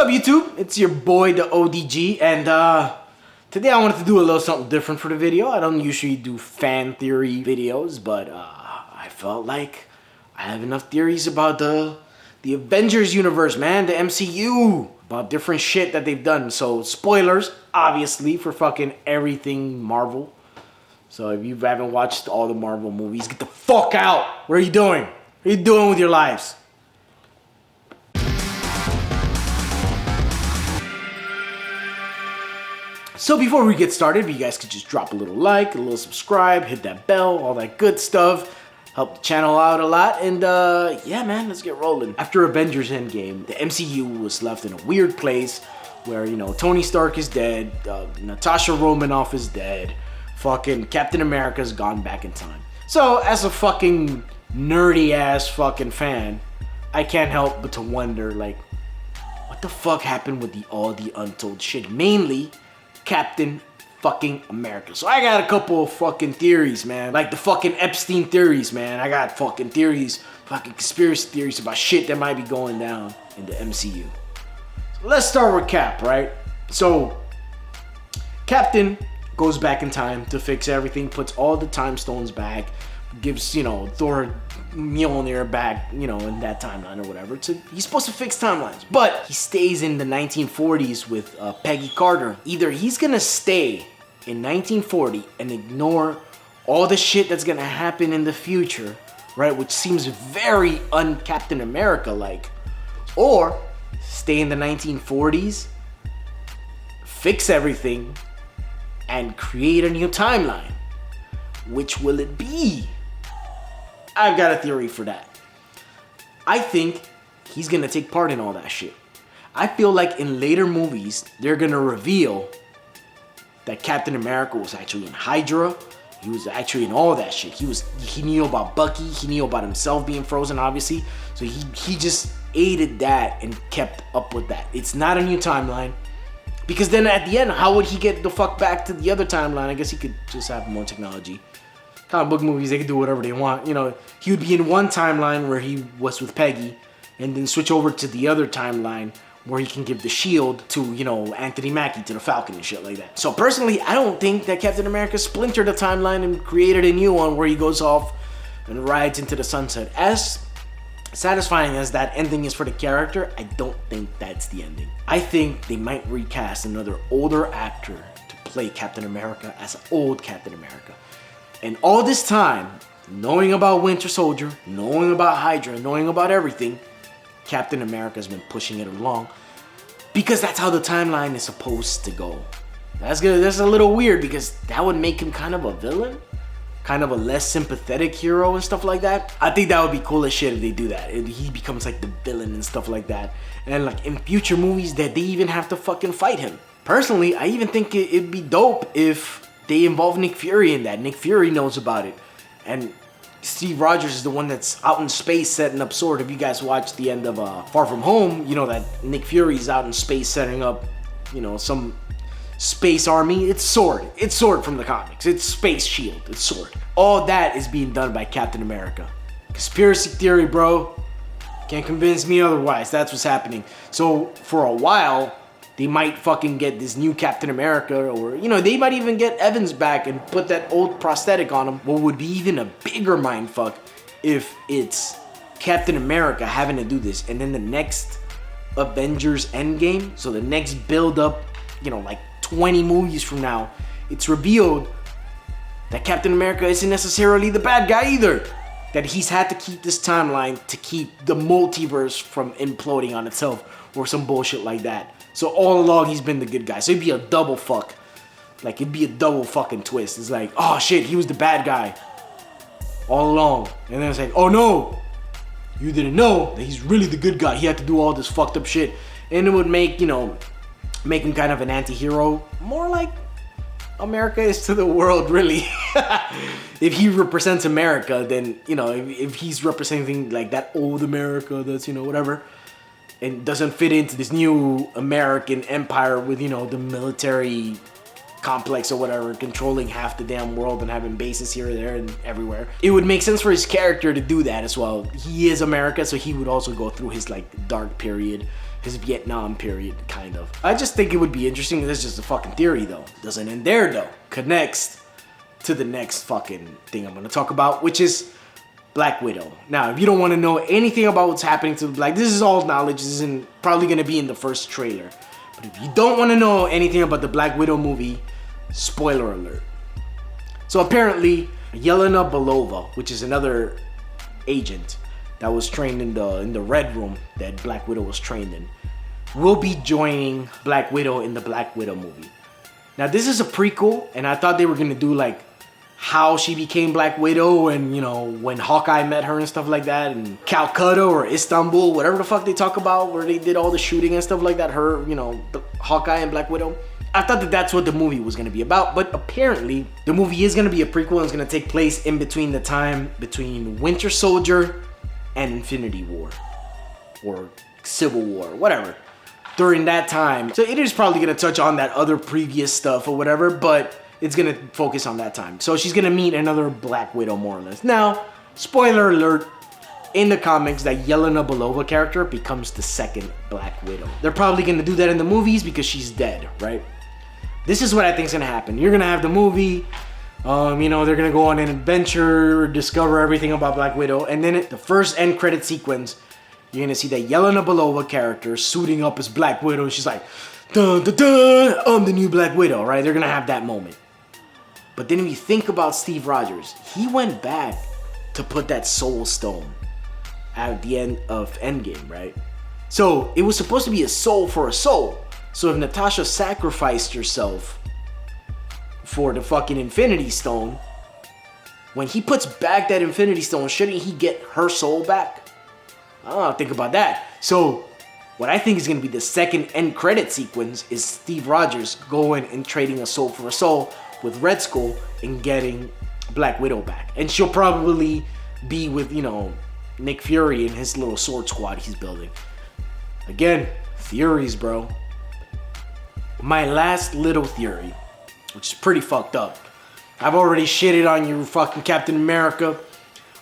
up, YouTube? It's your boy, the ODG, and today I wanted to do a little something different for the video. I don't usually do fan theory videos, but I felt like I have enough theories about the Avengers universe, man, the MCU, about different shit that they've done. So spoilers, obviously, for fucking everything Marvel. So if you haven't watched all the Marvel movies, get the fuck out. What are you doing? What are you doing with your lives? So before we get started, if you guys could just drop a little like, a little subscribe, hit that bell, all that good stuff. Help the channel out a lot. And yeah, man, let's get rolling. After Avengers Endgame, the MCU was left in a weird place where, you know, Tony Stark is dead, Natasha Romanoff is dead, fucking Captain America's gone back in time. So as a fucking nerdy ass fucking fan, I can't help but to wonder, like, what the fuck happened with all the untold shit? Mainly Captain fucking America. So I got a couple of fucking theories, man. Like the fucking Epstein theories, man. I got fucking theories, fucking conspiracy theories about shit that might be going down in the MCU. So let's start with Cap, right? So Captain goes back in time to fix everything, puts all the time stones back, gives, you know, Thor Mjolnir back, you know, in that timeline or whatever. He's supposed to fix timelines, but he stays in the 1940s with Peggy Carter. Either he's gonna stay in 1940 and ignore all the shit that's gonna happen in the future, right, which seems very un-Captain America-like, or stay in the 1940s, fix everything, and create a new timeline. Which will it be? I've got a theory for that. I think he's gonna take part in all that shit. I feel like in later movies, they're gonna reveal that Captain America was actually in Hydra. He was actually in all that shit. He knew about Bucky. He knew about himself being frozen, obviously. So he just aided that and kept up with that. It's not a new timeline. Because then at the end, how would he get the fuck back to the other timeline? I guess he could just have more technology. Comic book movies, they can do whatever they want. You know, he would be in one timeline where he was with Peggy, and then switch over to the other timeline where he can give the shield to, you know, Anthony Mackie, to the Falcon and shit like that. So personally, I don't think that Captain America splintered the timeline and created a new one where he goes off and rides into the sunset. As satisfying as that ending is for the character, I don't think that's the ending. I think they might recast another older actor to play Captain America as an old Captain America. And all this time, knowing about Winter Soldier, knowing about Hydra, knowing about everything, Captain America's been pushing it along because that's how the timeline is supposed to go. That's a little weird because that would make him kind of a villain, kind of a less sympathetic hero and stuff like that. I think that would be cool as shit if they do that. He becomes like the villain and stuff like that. And like in future movies that they even have to fucking fight him. Personally, I even think it'd be dope if they involve Nick Fury in that. Nick Fury knows about it. And Steve Rogers is the one that's out in space setting up S.W.O.R.D. If you guys watched the end of Far From Home, you know that Nick Fury's out in space setting up, you know, some space army. It's S.W.O.R.D. It's S.W.O.R.D. from the comics. It's Space Shield. It's S.W.O.R.D. All that is being done by Captain America. Conspiracy theory, bro. Can't convince me otherwise. That's what's happening. So for a while, they might fucking get this new Captain America, or, you know, they might even get Evans back and put that old prosthetic on him. What would be even a bigger mindfuck if it's Captain America having to do this, and then the next Avengers Endgame, so the next build up, you know, like 20 movies from now, it's revealed that Captain America isn't necessarily the bad guy either. That he's had to keep this timeline to keep the multiverse from imploding on itself or some bullshit like that. So all along he's been the good guy. So it'd be a double fuck. Like it'd be a double fucking twist. It's like, oh shit, he was the bad guy all along. And then it's like, oh no, you didn't know that he's really the good guy. He had to do all this fucked up shit. And it would make, you know, make him kind of an anti-hero. More like America is to the world, really. If he represents America, then, you know, if he's representing like that old America that's, you know, whatever, and doesn't fit into this new American empire with, you know, the military complex or whatever, controlling half the damn world and having bases here, there, and everywhere. It would make sense for his character to do that as well. He is America, so he would also go through his like dark period his Vietnam period, kind of. I just think it would be interesting. That's just a fucking theory, though. Doesn't end there, though. Connects to the next fucking thing I'm gonna talk about, which is Black Widow. Now, if you don't want to know anything about what's happening to this is all knowledge. This isn't probably gonna be in the first trailer. But if you don't want to know anything about the Black Widow movie, spoiler alert. So apparently, Yelena Belova, which is another agent that was trained in the Red Room that Black Widow was trained in, will be joining Black Widow in the Black Widow movie. Now, this is a prequel, and I thought they were gonna do like how she became Black Widow and, you know, when Hawkeye met her and stuff like that, and Calcutta or Istanbul, whatever the fuck they talk about, where they did all the shooting and stuff like that, her, you know, Hawkeye and Black Widow. I thought that that's what the movie was going to be about, but apparently the movie is going to be a prequel and it's going to take place in between the time between Winter Soldier and Infinity War or Civil War, whatever. During that time. So it is probably going to touch on that other previous stuff or whatever, but it's going to focus on that time. So she's going to meet another Black Widow more or less. Now, spoiler alert, in the comics, that Yelena Belova character becomes the second Black Widow. They're probably going to do that in the movies because she's dead, right? This is what I think is going to happen. You're going to have the movie, you know, they're going to go on an adventure, discover everything about Black Widow, and then the first end credit sequence, you're going to see that Yelena Belova character suiting up as Black Widow. She's like, dun, dun, dun, I'm the new Black Widow, right? They're going to have that moment. But then if you think about Steve Rogers, he went back to put that Soul Stone at the end of Endgame, right? So it was supposed to be a soul for a soul. So if Natasha sacrificed herself for the fucking Infinity Stone, when he puts back that Infinity Stone, shouldn't he get her soul back? I don't know, think about that. So what I think is going to be the second end credit sequence is Steve Rogers going and trading a soul for a soul with Red Skull and getting Black Widow back. And she'll probably be with, you know, Nick Fury and his little sword squad he's building. Again, theories, bro. My last little theory, which is pretty fucked up. I've already shitted on your fucking Captain America.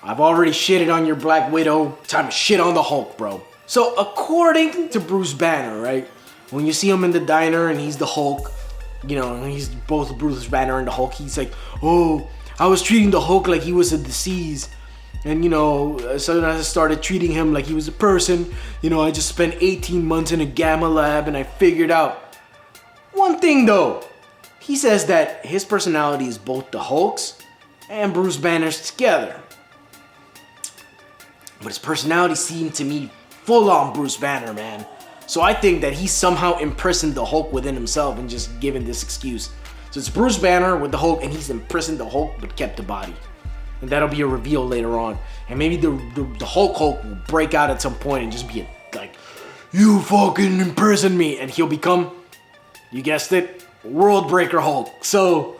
I've already shitted on your Black Widow. Time to shit on the Hulk, bro. So according to Bruce Banner, right? When you see him in the diner and he's the Hulk, you know, he's both Bruce Banner and the Hulk, he's like, oh, I was treating the Hulk like he was a disease. And, you know, so I started treating him like he was a person. You know, I just spent 18 months in a gamma lab and I figured out. One thing, though. He says that his personality is both the Hulk's and Bruce Banner's together. But his personality seemed to me full on Bruce Banner, man. So I think that he somehow imprisoned the Hulk within himself and just given this excuse. So it's Bruce Banner with the Hulk and he's imprisoned the Hulk but kept the body. And that'll be a reveal later on. And maybe the Hulk will break out at some point and just be like, you fucking imprisoned me. And he'll become, you guessed it, World Breaker Hulk. So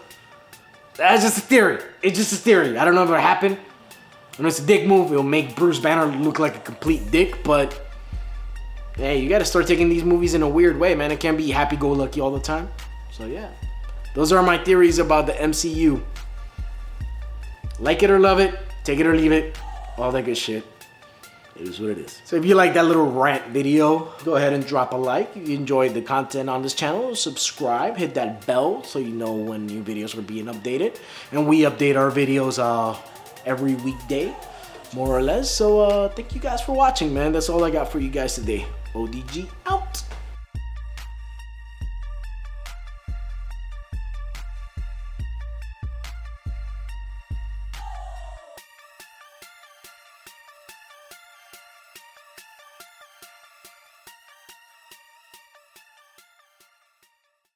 that's just a theory. It's just a theory. I don't know if it'll happen. I know it's a dick move. It'll make Bruce Banner look like a complete dick. But hey, you gotta start taking these movies in a weird way, man. It can't be happy-go-lucky all the time. So yeah, those are my theories about the MCU. Like it or love it, take it or leave it, all that good shit. It is what it is. So if you like that little rant video, go ahead and drop a like. If you enjoyed the content on this channel, subscribe, hit that bell so you know when new videos are being updated. And we update our videos every weekday, more or less. So thank you guys for watching, man. That's all I got for you guys today. ODG out.